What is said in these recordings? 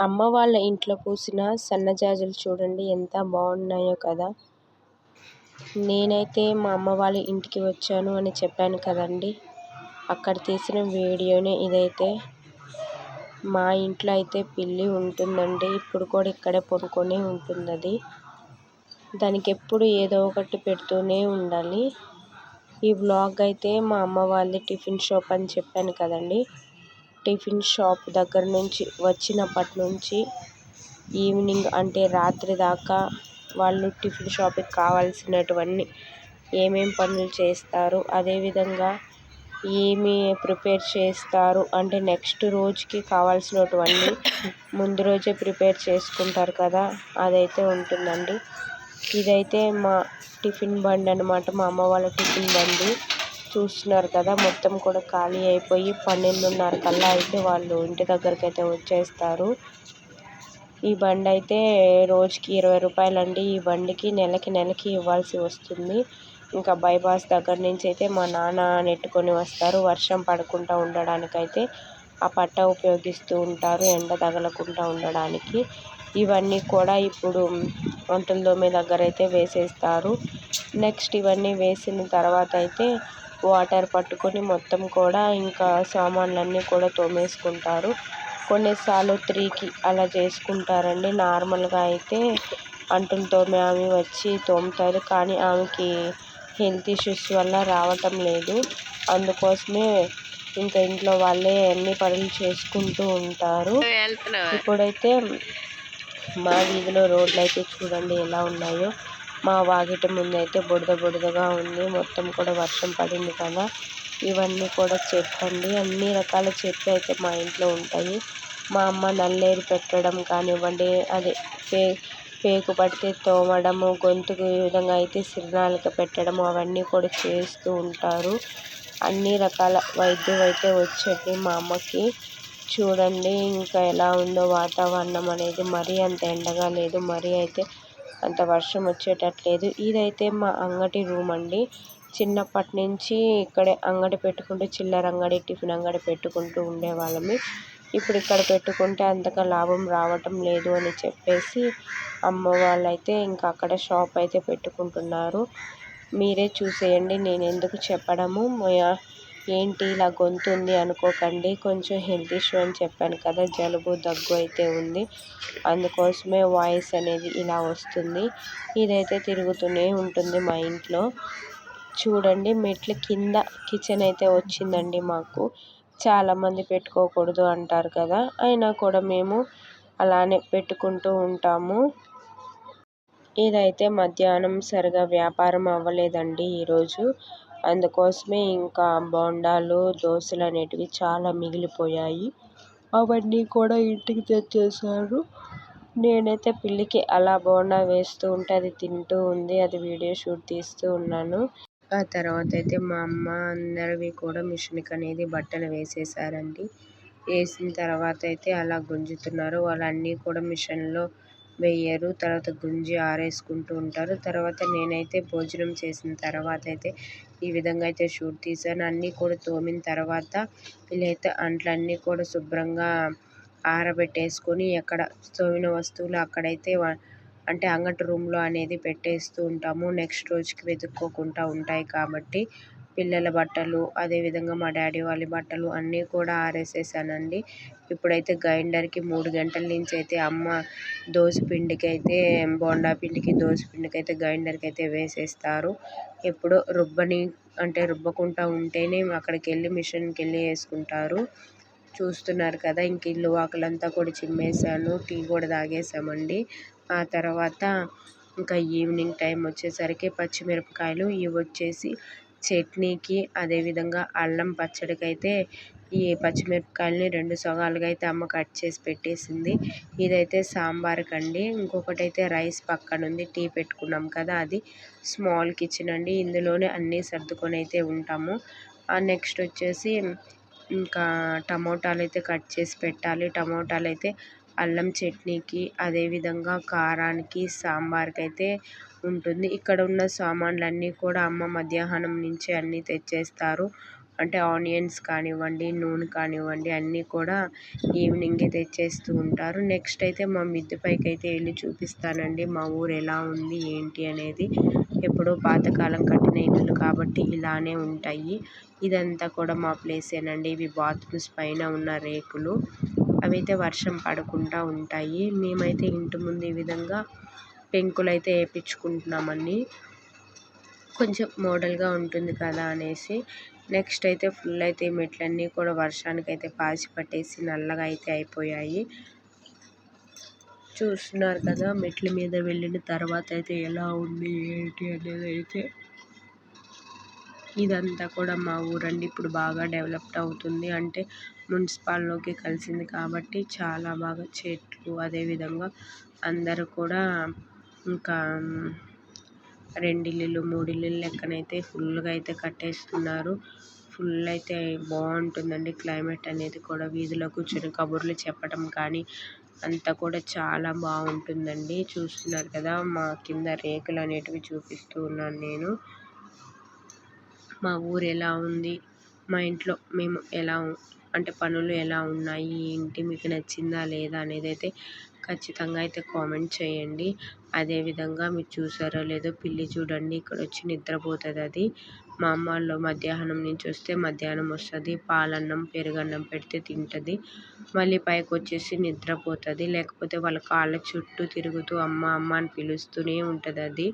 అమ్మ వాళ్ళ ఇంట్లో పూసిన సన్నజాజులు చూడండి ఎంత బాగున్నాయో కదా. నేనైతే మా అమ్మ వాళ్ళ ఇంటికి వచ్చాను అని చెప్పాను కదండి, అక్కడ తీసిన వీడియోనే ఇదైతే. మా ఇంట్లో అయితే పిల్లి ఉంటుందండి, ఇప్పుడు కూడా ఇక్కడే పడుకొని ఉంటుంది. అది దానికి ఎప్పుడు ఏదో ఒకటి పెడుతూనే ఉండాలి. ఈ వ్లాగ్ అయితే మా అమ్మ వాళ్ళది టిఫిన్ షాప్ అని చెప్పాను కదండి. టిఫిన్ షాప్ దగ్గర నుంచి వచ్చినప్పటి నుంచి ఈవినింగ్ అంటే రాత్రి దాకా వాళ్ళు టిఫిన్ షాప్కి కావాల్సినటువన్నీ ఏమేం పనులు చేస్తారు, అదేవిధంగా ఏమి ప్రిపేర్ చేస్తారు అంటే నెక్స్ట్ రోజుకి కావాల్సినటువన్నీ ముందు రోజే ప్రిపేర్ చేసుకుంటారు కదా, అదైతే ఉంటుందండి. ఇదైతే మా టిఫిన్ బండి అన్నమాట, మా అమ్మ వాళ్ళ టిఫిన్ బండి. చూస్తున్నారు కదా, మొత్తం కూడా ఖాళీ అయిపోయి 12:30 కల్లా అయితే వాళ్ళు ఇంటి దగ్గరికి అయితే వచ్చేస్తారు. ఈ బండి అయితే రోజుకి 20 రూపాయలండి. ఈ బండికి నెలకి ఇవ్వాల్సి వస్తుంది. ఇంకా బైపాస్ దగ్గర నుంచి అయితే మా నాన్న నెట్టుకొని వస్తారు. వర్షం పడకుండా ఉండడానికైతే ఆ పట్ట ఉపయోగిస్తూ ఉంటారు, ఎండ తగలకుండా ఉండడానికి. ఇవన్నీ కూడా ఇప్పుడు వంటలు తోమే దగ్గర అయితే వేసేస్తారు. నెక్స్ట్ ఇవన్నీ వేసిన తర్వాత అయితే వాటర్ పట్టుకొని మొత్తం కూడా ఇంకా సామాన్లన్నీ కూడా తోమేసుకుంటారు. కొన్నిసార్లు 3కి అలా చేసుకుంటారండి. నార్మల్గా అయితే అంటులు తోమే ఆమె వచ్చి తోముతారు, కానీ ఆమెకి హెల్త్ ఇష్యూస్ వల్ల రావటం లేదు. అందుకోసమే ఇంకా ఇంట్లో వాళ్ళే అన్ని పనులు చేసుకుంటూ ఉంటారు. ఇప్పుడైతే మా వీధిలో రోడ్లు అయితే చూడండి ఎలా ఉన్నాయో. మా వాకిటి ముందు అయితే బుడదగా ఉంది, మొత్తం కూడా వర్షం పడింది కదా. ఇవన్నీ కూడా చెట్లు అండి, అన్ని రకాల చెట్లు అయితే మా ఇంట్లో ఉంటాయి. మా అమ్మ నల్లేరు పెట్టడం కానివ్వండి, అదే పేకు పడితే తోమడము, గొంతుకు ఈ విధంగా అయితే సిరినాలిక పెట్టడము, అవన్నీ కూడా చేస్తూ ఉంటారు. అన్ని రకాల వైద్యం అయితే వచ్చండి మా అమ్మకి. చూడండి ఇంకా ఎలా ఉందో వాతావరణం అనేది. మరీ అంత ఎండగా లేదు, మరీ అయితే అంత వర్షం వచ్చేటట్లేదు. ఇదైతే మా అంగడి రూమ్ అండి. చిన్నప్పటి నుంచి ఇక్కడే అంగడి పెట్టుకుంటూ చిల్లర అంగడి, టిఫిన్ అంగడి పెట్టుకుంటూ ఉండేవాళ్ళమి. ఇప్పుడు ఇక్కడ పెట్టుకుంటే అంతగా లాభం రావటం లేదు అని చెప్పేసి అమ్మ వాళ్ళైతే ఇంకా అక్కడ షాప్ అయితే పెట్టుకుంటున్నారు. మీరే చూసేయండి, నేను ఎందుకు చెప్పడము. ఏంటి ఇలా గొంతు ఉంది అనుకోకండి, కొంచెం హెల్త్ ఇష్యూ అని చెప్పాను కదా, జలుబు దగ్గు అయితే ఉంది. అందుకోసమే వాయిస్ అనేది ఇలా వస్తుంది. ఇదైతే తిరుగుతూనే ఉంటుంది మా ఇంట్లో. చూడండి మెట్ల కింద కిచెన్ అయితే వచ్చిందండి మాకు. చాలామంది పెట్టుకోకూడదు అంటారు కదా, అయినా కూడా మేము అలానే పెట్టుకుంటూ ఉంటాము. ఇదైతే మధ్యాహ్నం సరిగా వ్యాపారం అవ్వలేదండి ఈరోజు. అందుకోసమే ఇంకా బోండాలు, దోశలు అనేటివి చాలా మిగిలిపోయాయి. అవన్నీ కూడా ఇంటికి తెచ్చేసారు. నేనైతే పిల్లికి అలా బోండా వేస్తూ ఉంటే అది తింటూ ఉంది, అది వీడియో షూట్ తీస్తూ ఉన్నాను. ఆ తర్వాత అయితే మా అమ్మ అందరివి కూడా మిషన్కి అనేది బట్టలు వేసేసారండి. వేసిన తర్వాత అయితే అలా గుంజుతున్నారు. వాళ్ళన్నీ కూడా మిషన్లో వేయరు, తర్వాత గుంజి ఆరేసుకుంటూ ఉంటారు. తర్వాత నేనైతే భోజనం చేసిన తర్వాత అయితే ఈ విధంగా అయితే షూట్ తీశాను. అన్నీ కూడా తోమిన తర్వాత వీళ్ళైతే అంట్లన్నీ కూడా శుభ్రంగా ఆరబెట్టేసుకొని ఎక్కడ తోమిన వస్తువులు అక్కడైతే అంటే అంగటి రూమ్లో అనేది పెట్టేస్తూ ఉంటాము. నెక్స్ట్ రోజుకి వెతుక్కోకుండా ఉంటాయి కాబట్టి. పిల్లల బట్టలు, అదేవిధంగా మా డాడీ వాళ్ళ బట్టలు అన్నీ కూడా ఆరేసేసానండి. ఇప్పుడైతే గ్రైండర్కి 3 గంటల నుంచి అయితే అమ్మ దోసపిండికి అయితే బోండా పిండికి దోసపిండికి అయితే గ్రైండర్కి అయితే వేసేస్తారు. ఎప్పుడో రుబ్బకుండా ఉంటేనే అక్కడికి వెళ్ళి మిషన్కి వెళ్ళి వేసుకుంటారు. చూస్తున్నారు కదా, ఇంక ఇల్లు వాకిలంతా కూడా చిమ్మేశాను, టీ కూడా తాగేసామండి. ఆ తర్వాత ఇంకా ఈవినింగ్ టైం వచ్చేసరికి పచ్చిమిరపకాయలు ఇవి వచ్చేసి చట్నీకి, అదేవిధంగా అల్లం పచ్చడికి అయితే ఈ పచ్చిమిరపకాయలని 2 సగాలుగా అయితే అమ్మ కట్ చేసి పెట్టేసింది. ఇదైతే సాంబార్కి అండి. ఇంకొకటి అయితే రైస్ పక్కన ఉంది. టీ పెట్టుకున్నాం కదా, అది స్మాల్ కిచెన్ అండి. ఇందులోనే అన్నీ సర్దుకొని అయితే ఉంటాము. నెక్స్ట్ వచ్చేసి ఇంకా టమోటాలు అయితే కట్ చేసి పెట్టాలి. టమోటాలు అయితే అల్లం చట్నీకి, అదేవిధంగా కారానికి, సాంబార్కి అయితే ఉంటుంది. ఇక్కడ ఉన్న సామాన్లన్నీ కూడా అమ్మ మధ్యాహ్నం నుంచి అన్నీ తెచ్చేస్తారు. అంటే ఆనియన్స్ కానివ్వండి, నూనె కానివ్వండి అన్నీ కూడా ఈవినింగే తెచ్చేస్తూ ఉంటారు. నెక్స్ట్ అయితే మా మిద్దె పైకి అయితే వెళ్ళి చూపిస్తానండి మా ఊరు ఎలా ఉంది ఏంటి అనేది. ఎప్పుడో పాతకాలం కట్టిన ఇల్లులు కాబట్టి ఇలానే ఉంటాయి. ఇదంతా కూడా మా ప్లేసేనండి. ఇవి బాత్రూమ్స్ పైన ఉన్న రేకులు. అవైతే వర్షం పడకుండా ఉంటాయి. మేమైతే ఇంటి ముందు ఈ విధంగా పెంకులైతే వేయించుకుంటున్నామండి. కొంచెం మోడల్గా ఉంటుంది కదా అనేసి. నెక్స్ట్ అయితే ఫుల్ అయితే మెట్లన్నీ కూడా వర్షానికి అయితే పాచి పట్టేసి నల్లగా అయితే అయిపోయాయి. చూస్తున్నారు కదా మెట్ల మీద వెళ్ళిన తర్వాత అయితే ఎలా ఉంది ఏంటి అనేది అయితే. ఇదంతా కూడా మా ఊరండి. ఇప్పుడు బాగా డెవలప్డ్ అవుతుంది. అంటే మున్సిపాల్లోకి కలిసింది కాబట్టి చాలా బాగా చెట్లు అదేవిధంగా అందరూ కూడా ఇంకా 2 ఇల్లులు 3 ఇల్లులు లెక్కనైతే ఫుల్గా అయితే కట్టేస్తున్నారు. ఫుల్ అయితే బాగుంటుందండి క్లైమేట్ అనేది కూడా. వీధిలో కూర్చొని కబుర్లు చెప్పడం కానీ అంతా కూడా చాలా బాగుంటుందండి. చూస్తున్నారు కదా మా కింద రేకులు అనేటివి చూపిస్తూ ఉన్నాను నేను. మా ఊరు ఎలా ఉంది, మా ఇంట్లో మేము ఎలా అంటే పనులు ఎలా ఉన్నాయి ఏంటి, మీకు నచ్చిందా లేదా అనేది అయితే ఖచ్చితంగా అయితే కామెంట్ చేయండి. అదేవిధంగా మీరు చూసారో లేదో పిల్లి చూడండి ఇక్కడ వచ్చి నిద్రపోతుంది. అది మా అమ్మ వాళ్ళు మధ్యాహ్నం నుంచి వస్తే మధ్యాహ్నం వస్తుంది. పాలన్నం పెరుగన్నం పెడితే తింటుంది. మళ్ళీ పైకి వచ్చేసి నిద్రపోతుంది. లేకపోతే వాళ్ళ కాళ్ళ చుట్టూ తిరుగుతూ అమ్మ అమ్మ అని పిలుస్తూనే ఉంటుంది. అది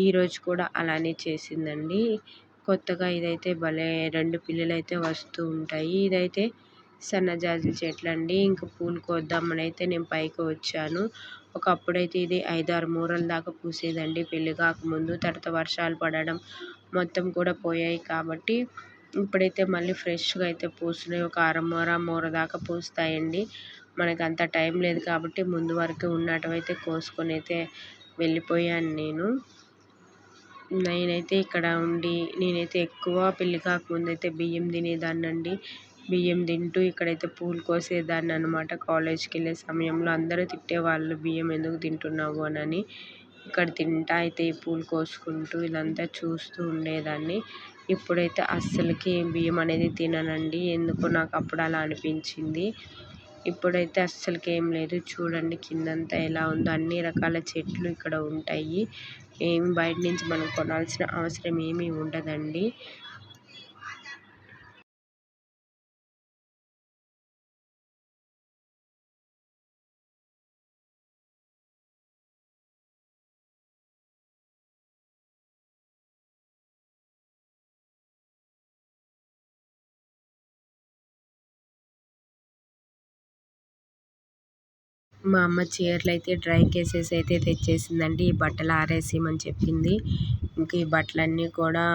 ఈరోజు కూడా అలానే చేసిందండి. కొత్తగా ఇదైతే భలే 2 పిల్లలు అయితే వస్తూ ఉంటాయి. ఇదైతే సన్నజాజి చెట్లు అండి. ఇంకా పూలు కోద్దామని అయితే నేను పైకి వచ్చాను. ఒకప్పుడైతే ఇది 5-6 మూరల దాకా పూసేదండి పెళ్లి కాకముందు. తర్వాత వర్షాలు పడడం మొత్తం కూడా పోయాయి కాబట్టి ఇప్పుడైతే మళ్ళీ ఫ్రెష్గా అయితే పూస్తున్నాయి. ఒక మూర దాకా పూస్తాయండి. మనకు అంత టైం లేదు కాబట్టి ముందు వరకు ఉన్నటివైతే కోసుకొని అయితే వెళ్ళిపోయాను నేను. నేనైతే ఇక్కడ ఉండి నేనైతే ఎక్కువ పెళ్ళి కాకముందు అయితే బియ్యం తినేదాన్నండి. బియ్యం తింటూ ఇక్కడైతే పూలు కోసేదాన్ని అనమాట. కాలేజ్కి వెళ్ళే సమయంలో అందరూ తిట్టేవాళ్ళు బియ్యం ఎందుకు తింటున్నావు అని. ఇక్కడ తింటా అయితే ఈ పూలు కోసుకుంటూ ఇదంతా చూస్తూ ఉండేదాన్ని. ఇప్పుడైతే అస్సలకి బియ్యం అనేది తిననండి. ఎందుకో నాకు అప్పుడు అలా అనిపించింది. ఇప్పుడైతే అస్సలకి ఏం లేదు. చూడండి కిందంతా ఎలా ఉందో. అన్ని రకాల చెట్లు ఇక్కడ ఉంటాయి. ఏమి బయట నుంచి మనం కొనాల్సిన అవసరం ఏమీ ఉండదండి. మా అమ్మ చీరలు అయితే డ్రై కేసెస్ అయితే తెచ్చేసిందండి. ఈ బట్టలు ఆరేసేయమని చెప్పింది. ఇంక ఈ బట్టలన్నీ కూడా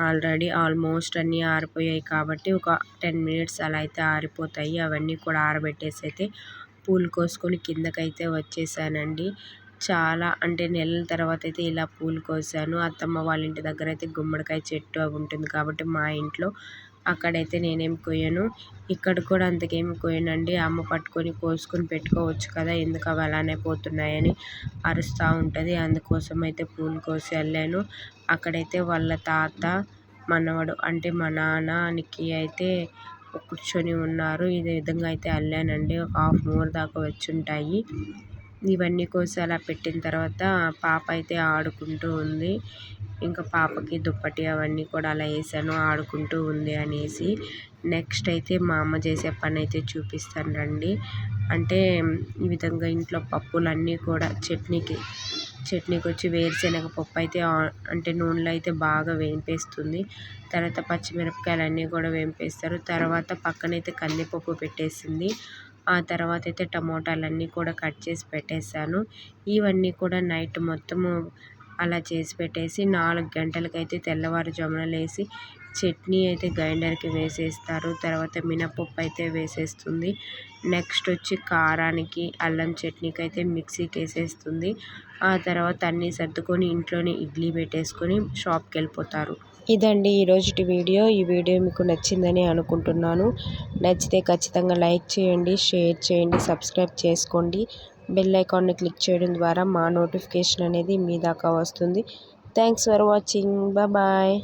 ఆల్రెడీ ఆల్మోస్ట్ అన్నీ ఆరిపోయాయి కాబట్టి ఒక 10 మినిట్స్ అలా అయితే ఆరిపోతాయి. అవన్నీ కూడా ఆరబెట్టేసి అయితే పూలు కోసుకొని కిందకైతే వచ్చేసానండి. చాలా అంటే నెలల తర్వాత అయితే ఇలా పూలు కోసాను. అత్తమ్మ వాళ్ళ ఇంటి దగ్గర అయితే గుమ్మడికాయ చెట్టు అవి ఉంటుంది కాబట్టి మా ఇంట్లో అక్కడైతే నేనేం కొయ్యను. ఇక్కడ కూడా అంతకేమి కొయ్యనండి. అమ్మ పట్టుకొని కోసుకొని పెట్టుకోవచ్చు కదా, ఎందుకు అవి అలానే పోతున్నాయని అరుస్తూ ఉంటుంది. అందుకోసం అయితే పూలు కోసి వెళ్ళాను. అక్కడైతే వాళ్ళ తాత మనవడు అంటే మా నాన్నకి అయితే కూర్చొని ఉన్నారు. ఇదే విధంగా అయితే అల్లానండి. ఒక 1/2 మూర దాకా వచ్చి ఉంటాయి. ఇవన్నీ కోసి అలా పెట్టిన తర్వాత పాప అయితే ఆడుకుంటూ ఉంది. ఇంకా పాపకి దుప్పటి అవన్నీ కూడా అలా వేసాను ఆడుకుంటూ ఉంది అనేసి. నెక్స్ట్ అయితే మా అమ్మ చేసే పని అయితే చూపిస్తాను రండి. అంటే ఈ విధంగా ఇంట్లో పప్పులన్నీ కూడా చట్నీకి వచ్చి వేరుశనగ పప్పు అయితే అంటే నూనెలో అయితే బాగా వేంపేస్తుంది. తర్వాత పచ్చిమిరపకాయలు అన్నీ కూడా వేంపేస్తారు. తర్వాత పక్కనైతే కందిపప్పు పెట్టేసింది. ఆ తర్వాత అయితే టమోటాలన్నీ కూడా కట్ చేసి పెట్టేశాను. ఇవన్నీ కూడా నైట్ మొత్తము అలా చేసి పెట్టేసి 4 గంటలకైతే తెల్లవారుజామున లేసి చట్నీ అయితే గ్రైండర్కి వేసేస్తారు. తర్వాత మినపప్పు అయితే వేసేస్తుంది. నెక్స్ట్ వచ్చి కారానికి అల్లం చట్నీకి అయితే మిక్సీకి వేసేస్తుంది. ఆ తర్వాత అన్నీ సర్దుకొని ఇంట్లోనే ఇడ్లీ పెట్టేసుకొని షాప్కి వెళ్ళిపోతారు. ఇదండి ఈరోజుటి వీడియో. ఈ వీడియో మీకు నచ్చిందని అనుకుంటున్నాను. నచ్చితే ఖచ్చితంగా లైక్ చేయండి, షేర్ చేయండి, సబ్స్క్రైబ్ చేసుకోండి. బెల్ ఐకాన్ని క్లిక్ చేయడం ద్వారా మా నోటిఫికేషన్ అనేది మీ దాకా వస్తుంది. Thanks for watching. బాయ్.